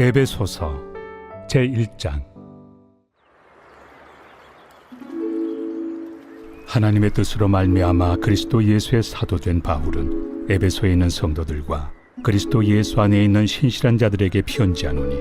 에베소서 제1장. 하나님의 뜻으로 말미암아 그리스도 예수의 사도된 바울은 에베소에 있는 성도들과 그리스도 예수 안에 있는 신실한 자들에게 편지하노니,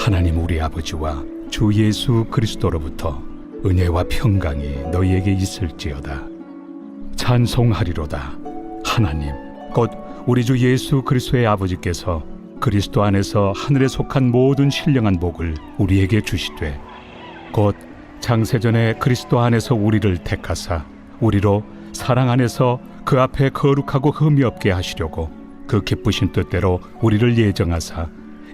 하나님 우리 아버지와 주 예수 그리스도로부터 은혜와 평강이 너희에게 있을지어다. 찬송하리로다. 하나님 곧 우리 주 예수 그리스도의 아버지께서 그리스도 안에서 하늘에 속한 모든 신령한 복을 우리에게 주시되, 곧 창세전에 그리스도 안에서 우리를 택하사 우리로 사랑 안에서 그 앞에 거룩하고 흠이 없게 하시려고 그 기쁘신 뜻대로 우리를 예정하사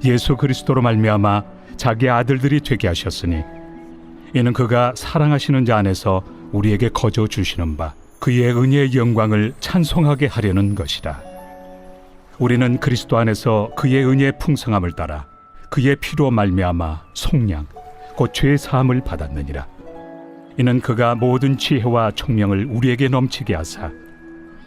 예수 그리스도로 말미암아 자기 아들들이 되게 하셨으니, 이는 그가 사랑하시는 자 안에서 우리에게 거저 주시는 바 그의 은혜의 영광을 찬송하게 하려는 것이라. 우리는 그리스도 안에서 그의 은혜의 풍성함을 따라 그의 피로 말미암아 속량 곧 죄의 사함을 받았느니라. 이는 그가 모든 지혜와 총명을 우리에게 넘치게 하사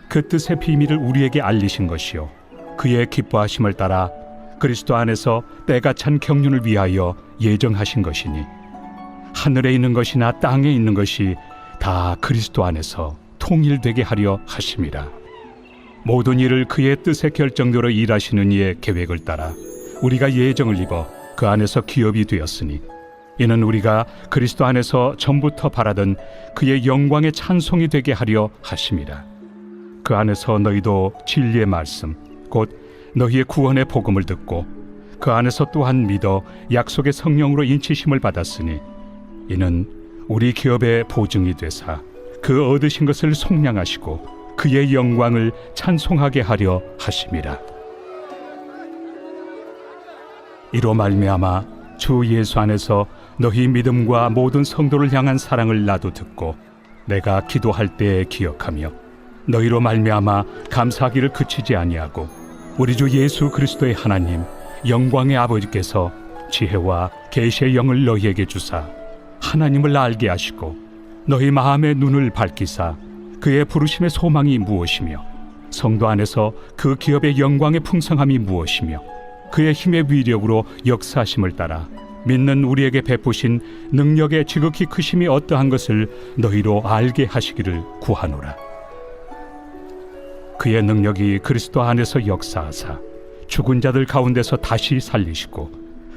그 뜻의 비밀을 우리에게 알리신 것이요, 그의 기뻐하심을 따라 그리스도 안에서 때가 찬 경륜을 위하여 예정하신 것이니, 하늘에 있는 것이나 땅에 있는 것이 다 그리스도 안에서 통일되게 하려 하심이라. 모든 일을 그의 뜻의 결정대로 일하시는 이의 계획을 따라 우리가 예정을 입어 그 안에서 기업이 되었으니, 이는 우리가 그리스도 안에서 전부터 바라던 그의 영광의 찬송이 되게 하려 하심이라. 그 안에서 너희도 진리의 말씀 곧 너희의 구원의 복음을 듣고 그 안에서 또한 믿어 약속의 성령으로 인치심을 받았으니, 이는 우리 기업의 보증이 되사 그 얻으신 것을 속량하시고 그의 영광을 찬송하게 하려 하심이라. 이로 말미암아 주 예수 안에서 너희 믿음과 모든 성도를 향한 사랑을 나도 듣고 내가 기도할 때에 기억하며 너희로 말미암아 감사하기를 그치지 아니하고, 우리 주 예수 그리스도의 하나님 영광의 아버지께서 지혜와 계시의 영을 너희에게 주사 하나님을 알게 하시고 너희 마음의 눈을 밝히사 그의 부르심의 소망이 무엇이며 성도 안에서 그 기업의 영광의 풍성함이 무엇이며 그의 힘의 위력으로 역사하심을 따라 믿는 우리에게 베푸신 능력의 지극히 크심이 어떠한 것을 너희로 알게 하시기를 구하노라. 그의 능력이 그리스도 안에서 역사하사 죽은 자들 가운데서 다시 살리시고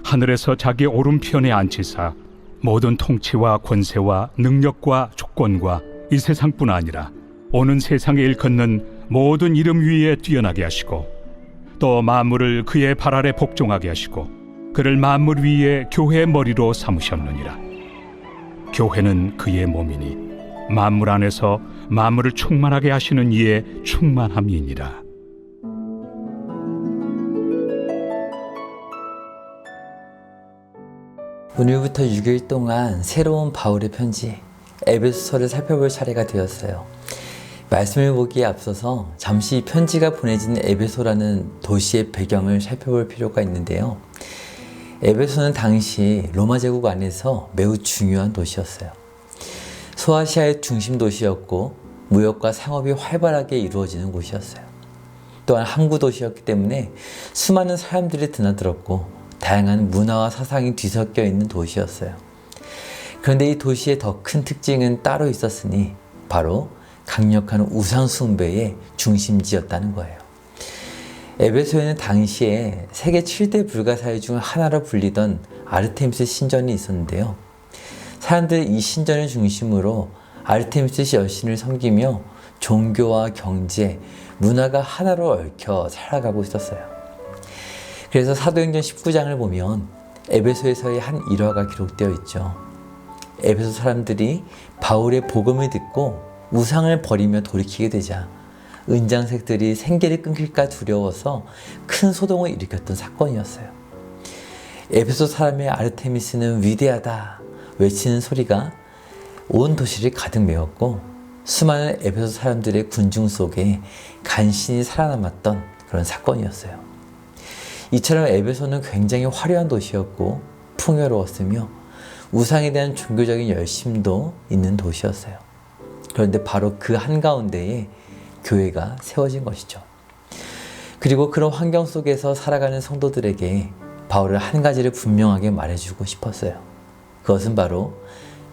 하늘에서 자기 오른편에 앉히사 모든 통치와 권세와 능력과 주권과 이 세상뿐 아니라 오는 세상에 일컫는 모든 이름 위에 뛰어나게 하시고, 또 만물을 그의 발 아래 복종하게 하시고 그를 만물 위에 교회의 머리로 삼으셨느니라. 교회는 그의 몸이니 만물 안에서 만물을 충만하게 하시는 이의 충만함이니라. 오늘부터 6일 동안 새로운 바울의 편지 에베소서를 살펴볼 차례가 되었어요. 말씀을 보기에 앞서서 잠시 편지가 보내진 에베소라는 도시의 배경을 살펴볼 필요가 있는데요. 에베소는 당시 로마 제국 안에서 매우 중요한 도시였어요. 소아시아의 중심 도시였고 무역과 상업이 활발하게 이루어지는 곳이었어요. 또한 항구 도시였기 때문에 수많은 사람들이 드나들었고 다양한 문화와 사상이 뒤섞여 있는 도시였어요. 그런데 이 도시의 더 큰 특징은 따로 있었으니 바로 강력한 우상 숭배의 중심지였다는 거예요. 에베소에는 당시에 세계 7대 불가사의 중 하나로 불리던 아르테미스 신전이 있었는데요. 사람들은 이 신전을 중심으로 아르테미스 여신을 섬기며 종교와 경제, 문화가 하나로 얽혀 살아가고 있었어요. 그래서 사도행전 19장을 보면 에베소에서의 한 일화가 기록되어 있죠. 에베소 사람들이 바울의 복음을 듣고 우상을 버리며 돌이키게 되자 은장색들이 생계를 끊길까 두려워서 큰 소동을 일으켰던 사건이었어요. 에베소 사람의 아르테미스는 위대하다 외치는 소리가 온 도시를 가득 메웠고 수많은 에베소 사람들의 군중 속에 간신히 살아남았던 그런 사건이었어요. 이처럼 에베소는 굉장히 화려한 도시였고 풍요로웠으며 우상에 대한 종교적인 열심도 있는 도시였어요. 그런데 바로 그 한가운데에 교회가 세워진 것이죠. 그리고 그런 환경 속에서 살아가는 성도들에게 바울은 한 가지를 분명하게 말해주고 싶었어요. 그것은 바로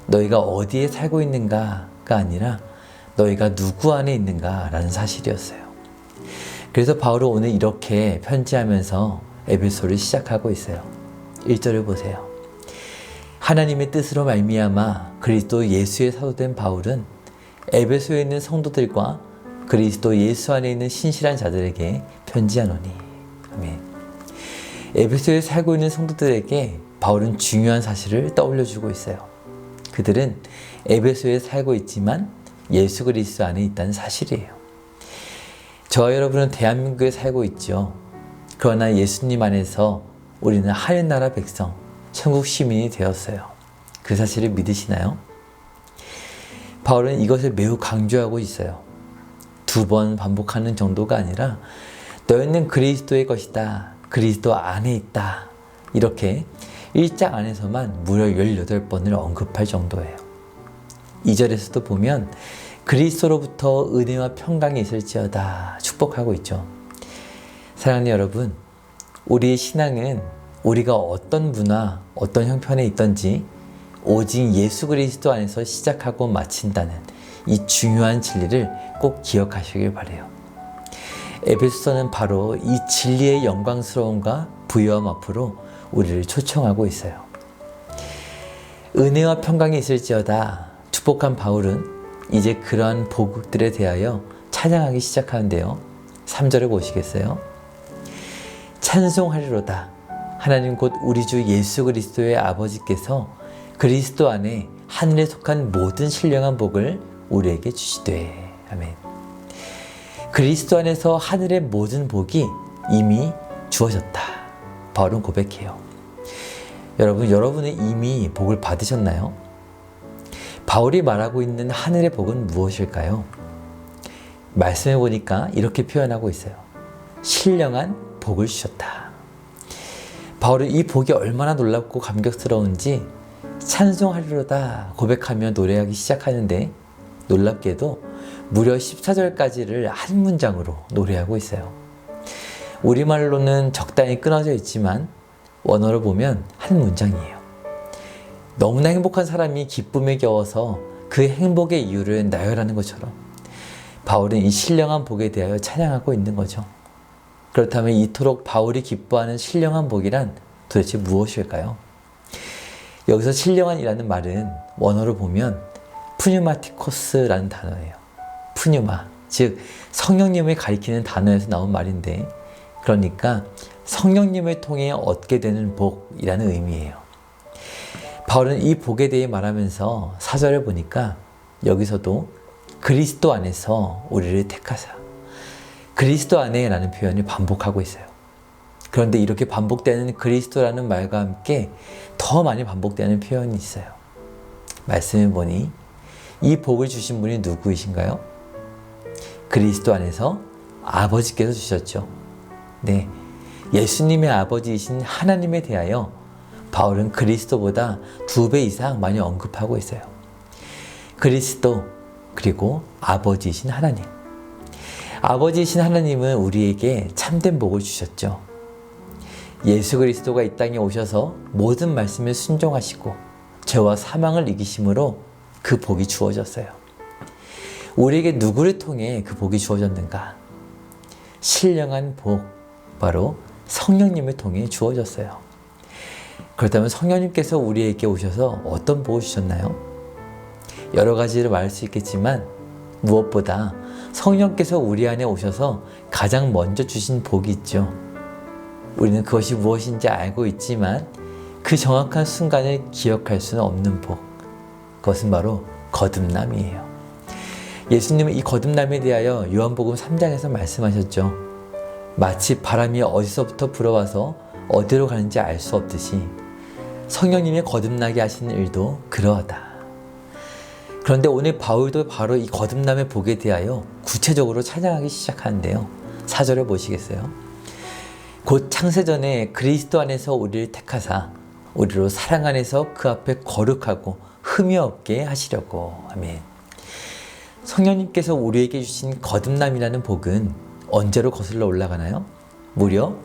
너희가 어디에 살고 있는가가 아니라 너희가 누구 안에 있는가라는 사실이었어요. 그래서 바울은 오늘 이렇게 편지하면서 에베소를 시작하고 있어요. 1절을 보세요. 하나님의 뜻으로 말미암아 그리스도 예수의 사도된 바울은 에베소에 있는 성도들과 그리스도 예수 안에 있는 신실한 자들에게 편지하노니. 아멘. 에베소에 살고 있는 성도들에게 바울은 중요한 사실을 떠올려주고 있어요. 그들은 에베소에 살고 있지만 예수 그리스도 안에 있다는 사실이에요. 저와 여러분은 대한민국에 살고 있죠. 그러나 예수님 안에서 우리는 하늘나라 백성, 천국 시민이 되었어요. 그 사실을 믿으시나요? 바울은 이것을 매우 강조하고 있어요. 2번 반복하는 정도가 아니라 너희는 그리스도의 것이다. 그리스도 안에 있다. 이렇게 1장 안에서만 무려 18번을 언급할 정도예요. 2절에서도 보면 그리스도로부터 은혜와 평강이 있을지어다 축복하고 있죠. 사랑하는 여러분, 우리의 신앙은 우리가 어떤 문화, 어떤 형편에 있든지 오직 예수 그리스도 안에서 시작하고 마친다는 이 중요한 진리를 꼭 기억하시길 바라요. 에베소서는 바로 이 진리의 영광스러움과 부유함 앞으로 우리를 초청하고 있어요. 은혜와 평강이 있을지어다 축복한 바울은 이제 그러한 복들에 대하여 찬양하기 시작하는데요. 3절을 보시겠어요? 찬송하리로다. 하나님 곧 우리 주 예수 그리스도의 아버지께서 그리스도 안에 하늘에 속한 모든 신령한 복을 우리에게 주시되. 아멘. 그리스도 안에서 하늘의 모든 복이 이미 주어졌다. 바울은 고백해요. 여러분은 이미 복을 받으셨나요? 바울이 말하고 있는 하늘의 복은 무엇일까요? 말씀해 보니까 이렇게 표현하고 있어요. 신령한 복을 주셨다. 바울은 이 복이 얼마나 놀랍고 감격스러운지 찬송하리로다 고백하며 노래하기 시작하는데 놀랍게도 무려 14절까지를 한 문장으로 노래하고 있어요. 우리말로는 적당히 끊어져 있지만 원어로 보면 한 문장이에요. 너무나 행복한 사람이 기쁨에 겨워서 그 행복의 이유를 나열하는 것처럼 바울은 이 신령한 복에 대하여 찬양하고 있는 거죠. 그렇다면 이토록 바울이 기뻐하는 신령한 복이란 도대체 무엇일까요? 여기서 신령한이라는 말은 원어로 보면 푸뉴마티코스라는 단어예요. 푸뉴마, 즉 성령님을 가리키는 단어에서 나온 말인데 그러니까 성령님을 통해 얻게 되는 복이라는 의미예요. 바울은 이 복에 대해 말하면서 4절을 보니까 여기서도 그리스도 안에서 우리를 택하사 그리스도 안에 라는 표현을 반복하고 있어요. 그런데 이렇게 반복되는 그리스도라는 말과 함께 더 많이 반복되는 표현이 있어요. 말씀을 보니 이 복을 주신 분이 누구이신가요? 그리스도 안에서 아버지께서 주셨죠. 네, 예수님의 아버지이신 하나님에 대하여 바울은 그리스도보다 2배 이상 많이 언급하고 있어요. 그리스도 그리고 아버지이신 하나님. 아버지이신 하나님은 우리에게 참된 복을 주셨죠. 예수 그리스도가 이 땅에 오셔서 모든 말씀에 순종하시고 죄와 사망을 이기심으로 그 복이 주어졌어요. 우리에게 누구를 통해 그 복이 주어졌는가? 신령한 복, 바로 성령님을 통해 주어졌어요. 그렇다면 성령님께서 우리에게 오셔서 어떤 복을 주셨나요? 여러 가지를 말할 수 있겠지만 무엇보다 성령께서 우리 안에 오셔서 가장 먼저 주신 복이 있죠. 우리는 그것이 무엇인지 알고 있지만 그 정확한 순간을 기억할 수는 없는 복. 그것은 바로 거듭남이에요. 예수님은 이 거듭남에 대하여 요한복음 3장에서 말씀하셨죠. 마치 바람이 어디서부터 불어와서 어디로 가는지 알 수 없듯이 성령님이 거듭나게 하시는 일도 그러하다. 그런데 오늘 바울도 바로 이 거듭남의 복에 대하여 구체적으로 찬양하기 시작하는데요. 4절을 보시겠어요? 곧 창세전에 그리스도 안에서 우리를 택하사 우리로 사랑 안에서 그 앞에 거룩하고 흠이 없게 하시려고. 아멘. 성령님께서 우리에게 주신 거듭남이라는 복은 언제로 거슬러 올라가나요? 무려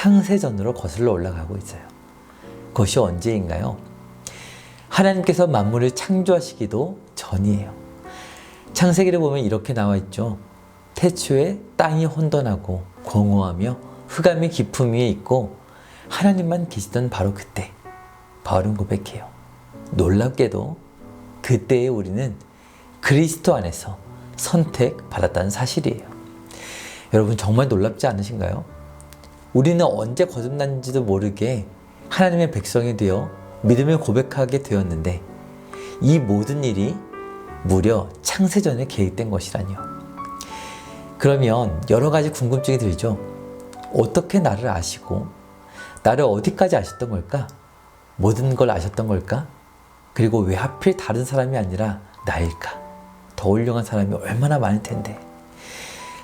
창세전으로 거슬러 올라가고 있어요. 그것이 언제인가요? 하나님께서 만물을 창조하시기도 전이에요. 창세기를 보면 이렇게 나와 있죠. 태초에 땅이 혼돈하고 공허하며 흑암이 깊음 위에 있고 하나님만 계시던 바로 그때 바울은 고백해요. 놀랍게도 그때의 우리는 그리스도 안에서 선택받았다는 사실이에요. 여러분 정말 놀랍지 않으신가요? 우리는 언제 거듭난지도 모르게 하나님의 백성이 되어 믿음을 고백하게 되었는데 이 모든 일이 무려 창세전에 계획된 것이라니요. 그러면 여러 가지 궁금증이 들죠. 어떻게 나를 아시고 나를 어디까지 아셨던 걸까? 모든 걸 아셨던 걸까? 그리고 왜 하필 다른 사람이 아니라 나일까? 더 훌륭한 사람이 얼마나 많을 텐데.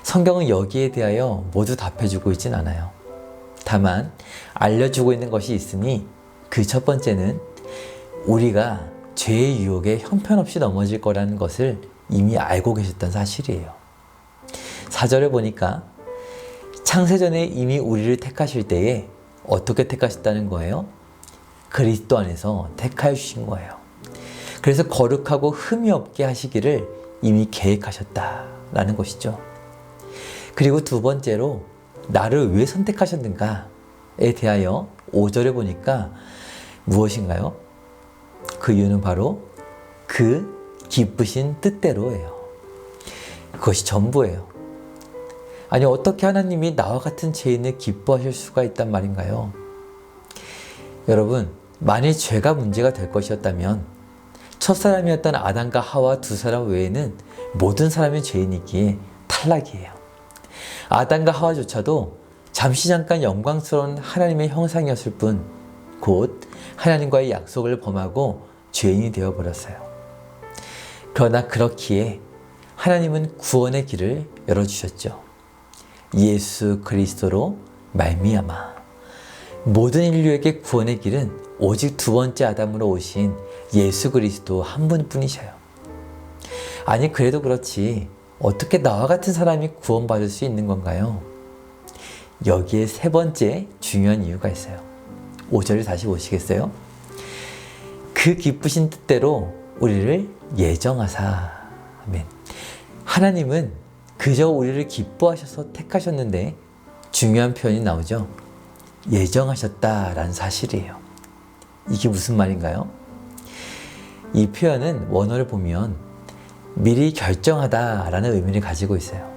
성경은 여기에 대하여 모두 답해주고 있진 않아요. 다만 알려주고 있는 것이 있으니 그 첫 번째는 우리가 죄의 유혹에 형편없이 넘어질 거라는 것을 이미 알고 계셨던 사실이에요. 4절에 보니까 창세전에 이미 우리를 택하실 때에 어떻게 택하셨다는 거예요? 그리스도 안에서 택하여 주신 거예요. 그래서 거룩하고 흠이 없게 하시기를 이미 계획하셨다라는 것이죠. 그리고 두 번째로 나를 왜 선택하셨는가에 대하여 5절에 보니까 무엇인가요? 그 이유는 바로 그 기쁘신 뜻대로예요. 그것이 전부예요. 아니 어떻게 하나님이 나와 같은 죄인을 기뻐하실 수가 있단 말인가요? 여러분 만일 죄가 문제가 될 것이었다면 첫사람이었던 아담과 하와 두 사람 외에는 모든 사람이 죄인이기에 탈락이에요. 아담과 하와조차도 잠시 잠깐 영광스러운 하나님의 형상이었을 뿐 곧 하나님과의 약속을 범하고 죄인이 되어버렸어요. 그러나 그렇기에 하나님은 구원의 길을 열어주셨죠. 예수 그리스도로 말미암아 모든 인류에게 구원의 길은 오직 두 번째 아담으로 오신 예수 그리스도 한 분뿐이셔요. 아니 그래도 그렇지 어떻게 나와 같은 사람이 구원받을 수 있는 건가요? 여기에 세 번째 중요한 이유가 있어요. 5절을 다시 보시겠어요? 그 기쁘신 뜻대로 우리를 예정하사. 아멘. 하나님은 그저 우리를 기뻐하셔서 택하셨는데 중요한 표현이 나오죠. 예정하셨다라는 사실이에요. 이게 무슨 말인가요? 이 표현은 원어를 보면 미리 결정하다라는 의미를 가지고 있어요.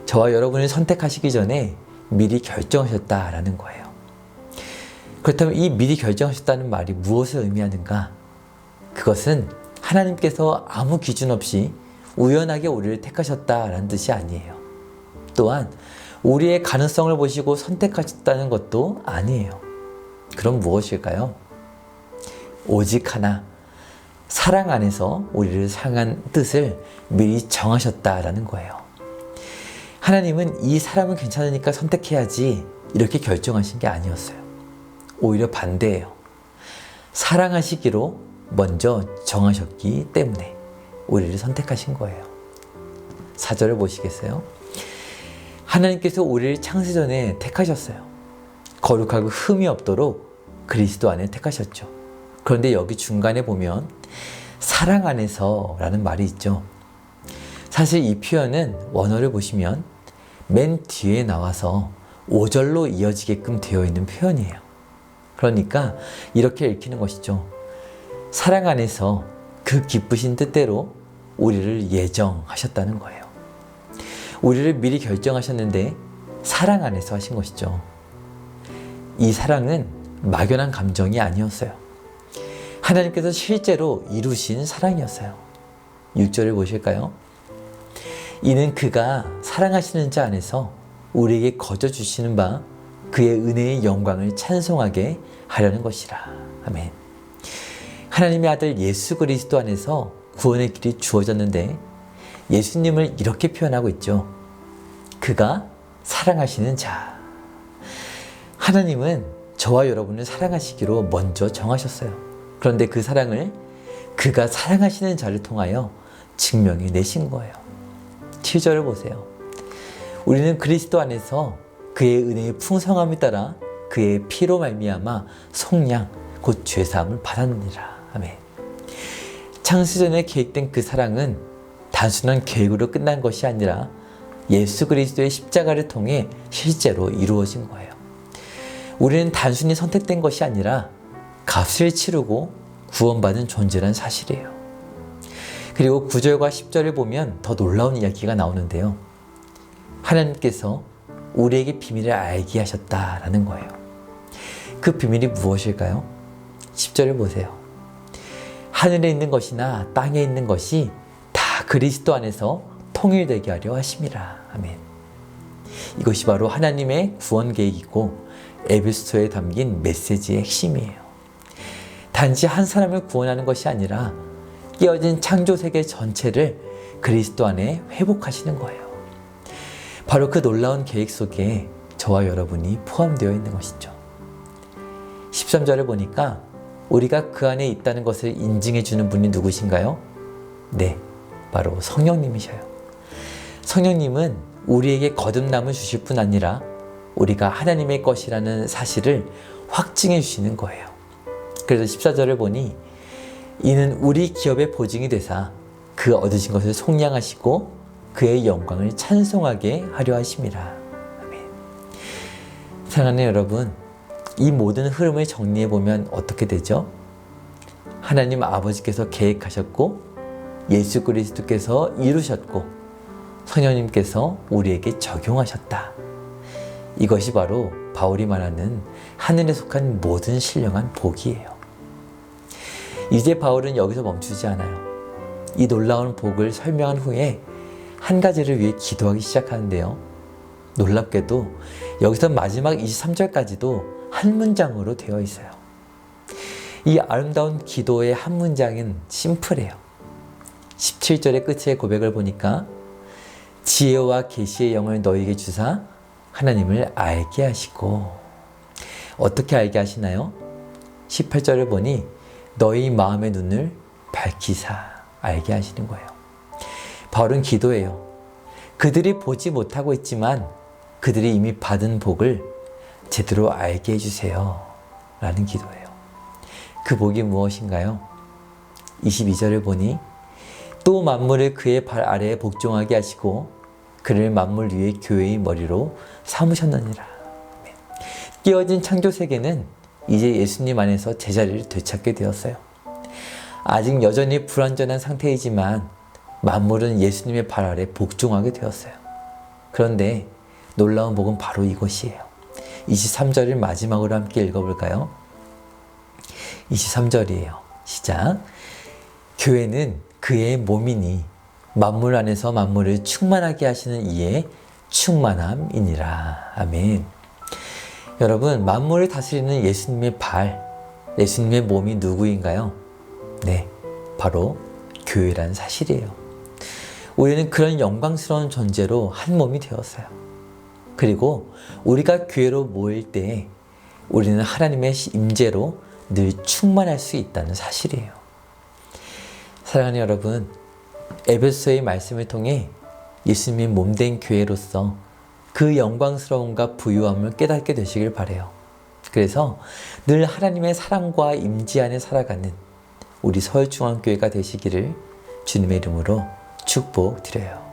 저와 여러분을 선택하시기 전에 미리 결정하셨다라는 거예요. 그렇다면 이 미리 결정하셨다는 말이 무엇을 의미하는가? 그것은 하나님께서 아무 기준 없이 우연하게 우리를 택하셨다라는 뜻이 아니에요. 또한 우리의 가능성을 보시고 선택하셨다는 것도 아니에요. 그럼 무엇일까요? 오직 하나, 사랑 안에서 우리를 향한 뜻을 미리 정하셨다라는 거예요. 하나님은 이 사람은 괜찮으니까 선택해야지 이렇게 결정하신 게 아니었어요. 오히려 반대예요. 사랑하시기로 먼저 정하셨기 때문에 우리를 선택하신 거예요. 4절을 보시겠어요? 하나님께서 우리를 창세전에 택하셨어요. 거룩하고 흠이 없도록 그리스도 안에 택하셨죠. 그런데 여기 중간에 보면 사랑 안에서 라는 말이 있죠. 사실 이 표현은 원어를 보시면 맨 뒤에 나와서 5절로 이어지게끔 되어 있는 표현이에요. 그러니까 이렇게 읽히는 것이죠. 사랑 안에서 그 기쁘신 뜻대로 우리를 예정하셨다는 거예요. 우리를 미리 결정하셨는데 사랑 안에서 하신 것이죠. 이 사랑은 막연한 감정이 아니었어요. 하나님께서 실제로 이루신 사랑이었어요. 6절을 보실까요? 이는 그가 사랑하시는 자 안에서 우리에게 거저 주시는 바 그의 은혜의 영광을 찬송하게 하려는 것이라. 아멘. 하나님의 아들 예수 그리스도 안에서 구원의 길이 주어졌는데 예수님을 이렇게 표현하고 있죠. 그가 사랑하시는 자. 하나님은 저와 여러분을 사랑하시기로 먼저 정하셨어요. 그런데 그 사랑을 그가 사랑하시는 자를 통하여 증명해 내신 거예요. 7절을 보세요. 우리는 그리스도 안에서 그의 은혜의 풍성함에 따라 그의 피로 말미암아 속량 곧 죄사함을 받았느니라. 아멘. 창세전에 계획된 그 사랑은 단순한 계획으로 끝난 것이 아니라 예수 그리스도의 십자가를 통해 실제로 이루어진 거예요. 우리는 단순히 선택된 것이 아니라 값을 치르고 구원받은 존재란 사실이에요. 그리고 9절과 10절을 보면 더 놀라운 이야기가 나오는데요. 하나님께서 우리에게 비밀을 알게 하셨다라는 거예요. 그 비밀이 무엇일까요? 10절을 보세요. 하늘에 있는 것이나 땅에 있는 것이 다 그리스도 안에서 통일되게 하려 하심이라. 아멘. 이것이 바로 하나님의 구원 계획이고 에베소서에 담긴 메시지의 핵심이에요. 단지 한 사람을 구원하는 것이 아니라 깨어진 창조 세계 전체를 그리스도 안에 회복하시는 거예요. 바로 그 놀라운 계획 속에 저와 여러분이 포함되어 있는 것이죠. 13절을 보니까 우리가 그 안에 있다는 것을 인증해 주는 분이 누구신가요? 네, 바로 성령님이셔요. 성령님은 우리에게 거듭남을 주실 뿐 아니라 우리가 하나님의 것이라는 사실을 확증해 주시는 거예요. 그래서 14절을 보니 이는 우리 기업의 보증이 되사 그 얻으신 것을 속량하시고 그의 영광을 찬송하게 하려 하심이라. 아멘. 사랑하는 여러분, 이 모든 흐름을 정리해 보면 어떻게 되죠? 하나님 아버지께서 계획하셨고 예수 그리스도께서 이루셨고 성령님께서 우리에게 적용하셨다. 이것이 바로 바울이 말하는 하늘에 속한 모든 신령한 복이에요. 이제 바울은 여기서 멈추지 않아요. 이 놀라운 복을 설명한 후에 한 가지를 위해 기도하기 시작하는데요. 놀랍게도 여기서 마지막 23절까지도 한 문장으로 되어 있어요. 이 아름다운 기도의 한 문장은 심플해요. 17절의 끝의 고백을 보니까 지혜와 계시의 영을 너희에게 주사 하나님을 알게 하시고, 어떻게 알게 하시나요? 18절을 보니 너희 마음의 눈을 밝히사 알게 하시는 거예요. 바울은 기도해요. 그들이 보지 못하고 있지만 그들이 이미 받은 복을 제대로 알게 해주세요 라는 기도예요. 그 복이 무엇인가요? 22절을 보니 또 만물을 그의 발 아래에 복종하게 하시고 그를 만물 위에 교회의 머리로 삼으셨느니라. 깨어진 창조 세계는 이제 예수님 안에서 제자리를 되찾게 되었어요. 아직 여전히 불완전한 상태이지만 만물은 예수님의 발 아래 복종하게 되었어요. 그런데 놀라운 복은 바로 이것이에요. 23절을 마지막으로 함께 읽어볼까요? 23절이에요. 시작. 교회는 그의 몸이니 만물 안에서 만물을 충만하게 하시는 이의 충만함이니라. 아멘. 여러분, 만물을 다스리는 예수님의 발, 예수님의 몸이 누구인가요? 네, 바로 교회라는 사실이에요. 우리는 그런 영광스러운 존재로 한 몸이 되었어요. 그리고 우리가 교회로 모일 때 우리는 하나님의 임재로 늘 충만할 수 있다는 사실이에요. 사랑하는 여러분, 에베소서의 말씀을 통해 예수님의 몸된 교회로서 그 영광스러움과 부유함을 깨닫게 되시길 바라요. 그래서 늘 하나님의 사랑과 임재 안에 살아가는 우리 서울중앙교회가 되시기를 주님의 이름으로 축복드려요.